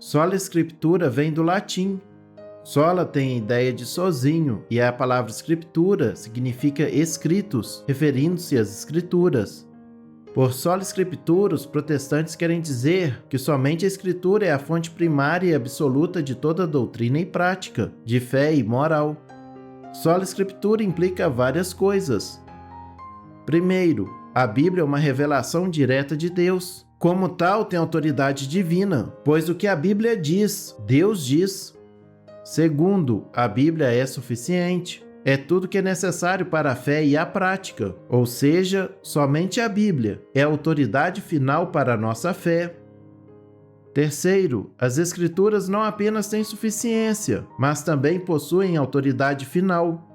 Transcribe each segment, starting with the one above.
Sola Scriptura vem do latim. Sola tem a ideia de sozinho e a palavra escritura significa escritos, referindo-se às escrituras. Por sola scriptura, os protestantes querem dizer que somente a escritura é a fonte primária e absoluta de toda doutrina e prática, de fé e moral. Sola Scriptura implica várias coisas. Primeiro, a Bíblia é uma revelação direta de Deus. Como tal, tem autoridade divina, pois o que a Bíblia diz, Deus diz. Segundo, a Bíblia é suficiente. É tudo que é necessário para a fé e a prática, ou seja, somente a Bíblia é a autoridade final para a nossa fé. Terceiro, as Escrituras não apenas têm suficiência, mas também possuem autoridade final.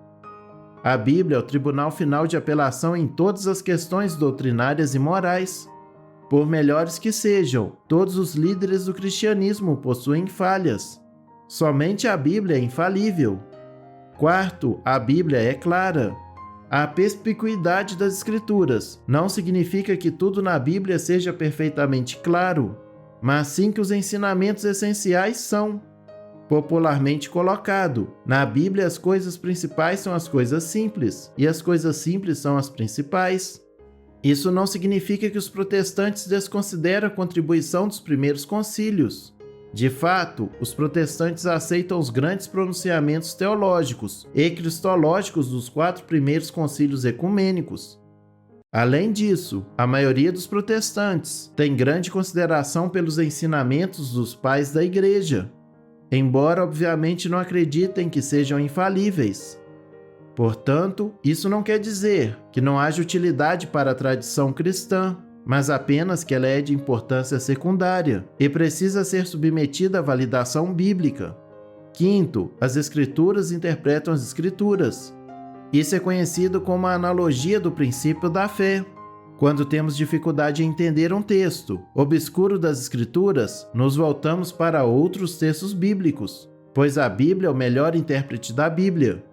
A Bíblia é o tribunal final de apelação em todas as questões doutrinárias e morais. Por melhores que sejam, todos os líderes do cristianismo possuem falhas. Somente a Bíblia é infalível. Quarto, a Bíblia é clara. A perspicuidade das Escrituras não significa que tudo na Bíblia seja perfeitamente claro, mas sim que os ensinamentos essenciais são. Popularmente colocado, na Bíblia as coisas principais são as coisas simples, e as coisas simples são as principais. Isso não significa que os protestantes desconsideram a contribuição dos primeiros concílios. De fato, os protestantes aceitam os grandes pronunciamentos teológicos e cristológicos dos 4 primeiros concílios ecumênicos. Além disso, a maioria dos protestantes tem grande consideração pelos ensinamentos dos pais da Igreja, embora obviamente não acreditem que sejam infalíveis. Portanto, isso não quer dizer que não haja utilidade para a tradição cristã, mas apenas que ela é de importância secundária e precisa ser submetida à validação bíblica. Quinto, as Escrituras interpretam as Escrituras. Isso é conhecido como a analogia do princípio da fé. Quando temos dificuldade em entender um texto obscuro das Escrituras, nos voltamos para outros textos bíblicos, pois a Bíblia é o melhor intérprete da Bíblia.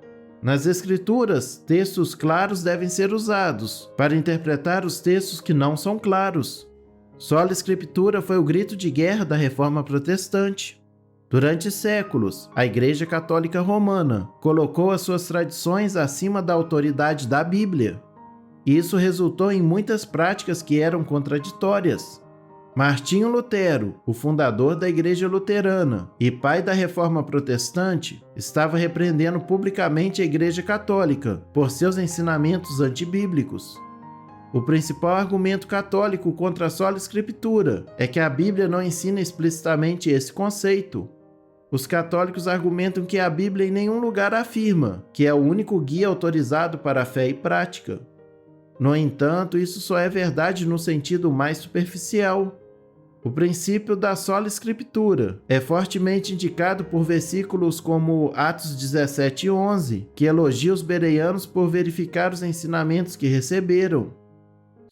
Nas Escrituras, textos claros devem ser usados para interpretar os textos que não são claros. Sola Scriptura foi o grito de guerra da Reforma Protestante. Durante séculos, a Igreja Católica Romana colocou as suas tradições acima da autoridade da Bíblia. Isso resultou em muitas práticas que eram contraditórias. Martinho Lutero, o fundador da Igreja Luterana e pai da Reforma Protestante, estava repreendendo publicamente a Igreja Católica por seus ensinamentos antibíblicos. O principal argumento católico contra a sola Scriptura é que a Bíblia não ensina explicitamente esse conceito. Os católicos argumentam que a Bíblia em nenhum lugar afirma que é o único guia autorizado para a fé e prática. No entanto, isso só é verdade no sentido mais superficial. O princípio da sola Scriptura é fortemente indicado por versículos como Atos 17:11, que elogia os bereanos por verificar os ensinamentos que receberam.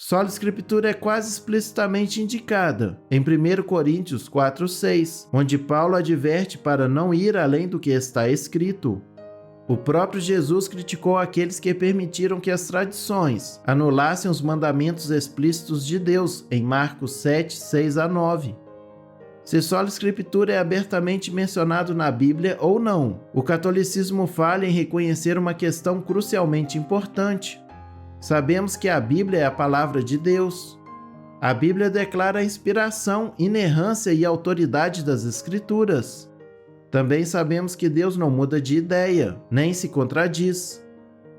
Sola Scriptura é quase explicitamente indicada em 1 Coríntios 4:6, onde Paulo adverte para não ir além do que está escrito. O próprio Jesus criticou aqueles que permitiram que as tradições anulassem os mandamentos explícitos de Deus em Marcos 7, 6-9. Se sola Scriptura é abertamente mencionado na Bíblia ou não, o catolicismo falha em reconhecer uma questão crucialmente importante. Sabemos que a Bíblia é a palavra de Deus. A Bíblia declara a inspiração, inerrância e autoridade das Escrituras. Também sabemos que Deus não muda de ideia, nem se contradiz.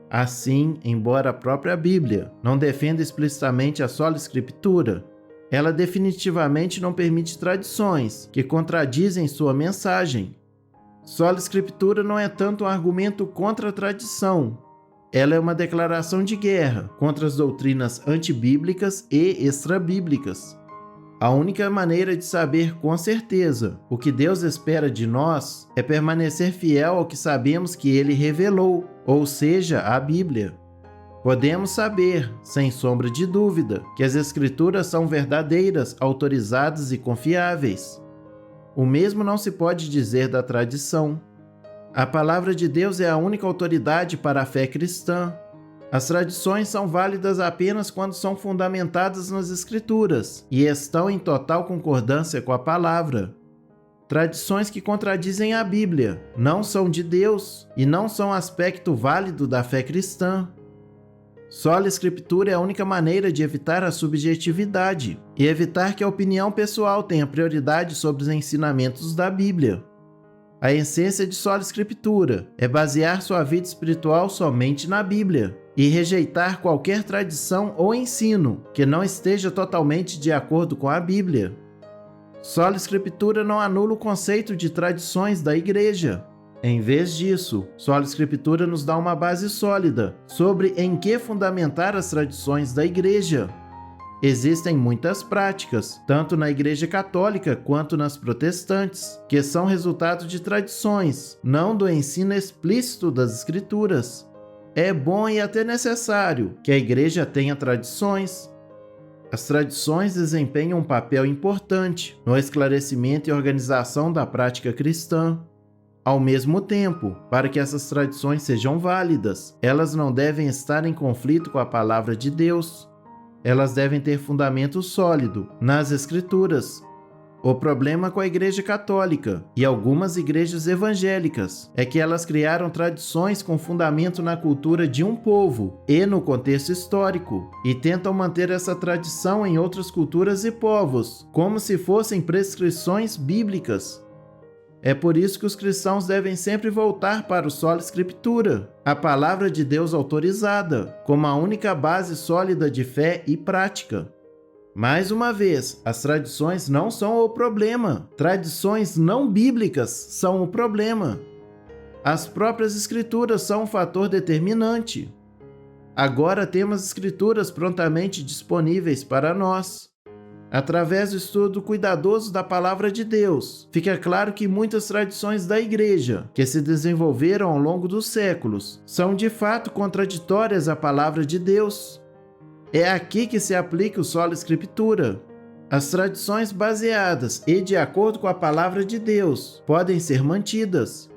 Assim, embora a própria Bíblia não defenda explicitamente a sola Scriptura, ela definitivamente não permite tradições que contradizem sua mensagem. Sola Scriptura não é tanto um argumento contra a tradição. Ela é uma declaração de guerra contra as doutrinas antibíblicas e extrabíblicas. A única maneira de saber com certeza o que Deus espera de nós é permanecer fiel ao que sabemos que Ele revelou, ou seja, a Bíblia. Podemos saber, sem sombra de dúvida, que as Escrituras são verdadeiras, autorizadas e confiáveis. O mesmo não se pode dizer da tradição. A palavra de Deus é a única autoridade para a fé cristã. As tradições são válidas apenas quando são fundamentadas nas Escrituras e estão em total concordância com a palavra. Tradições que contradizem a Bíblia não são de Deus e não são aspecto válido da fé cristã. Sola Escritura é a única maneira de evitar a subjetividade e evitar que a opinião pessoal tenha prioridade sobre os ensinamentos da Bíblia. A essência de Sola Escritura é basear sua vida espiritual somente na Bíblia e rejeitar qualquer tradição ou ensino que não esteja totalmente de acordo com a Bíblia. Sola Escritura não anula o conceito de tradições da Igreja. Em vez disso, Sola Escritura nos dá uma base sólida sobre em que fundamentar as tradições da Igreja. Existem muitas práticas, tanto na Igreja Católica quanto nas protestantes, que são resultado de tradições, não do ensino explícito das Escrituras. É bom e até necessário que a Igreja tenha tradições. As tradições desempenham um papel importante no esclarecimento e organização da prática cristã. Ao mesmo tempo, para que essas tradições sejam válidas, elas não devem estar em conflito com a palavra de Deus. Elas devem ter fundamento sólido nas Escrituras. O problema com a Igreja Católica e algumas igrejas evangélicas é que elas criaram tradições com fundamento na cultura de um povo e no contexto histórico, e tentam manter essa tradição em outras culturas e povos, como se fossem prescrições bíblicas. É por isso que os cristãos devem sempre voltar para o Sola Escritura, a palavra de Deus autorizada, como a única base sólida de fé e prática. Mais uma vez, as tradições não são o problema. Tradições não bíblicas são o problema. As próprias Escrituras são um fator determinante. Agora temos Escrituras prontamente disponíveis para nós. Através do estudo cuidadoso da Palavra de Deus, fica claro que muitas tradições da Igreja, que se desenvolveram ao longo dos séculos, são de fato contraditórias à Palavra de Deus. É aqui que se aplica o Sola Escritura. As tradições baseadas e de acordo com a Palavra de Deus podem ser mantidas.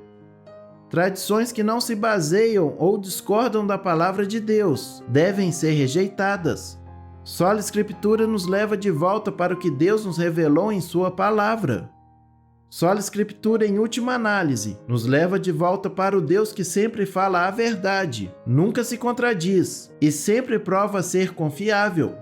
Tradições que não se baseiam ou discordam da Palavra de Deus devem ser rejeitadas. Sola Escritura nos leva de volta para o que Deus nos revelou em sua palavra. Sola Escritura, em última análise, nos leva de volta para o Deus que sempre fala a verdade, nunca se contradiz e sempre prova ser confiável.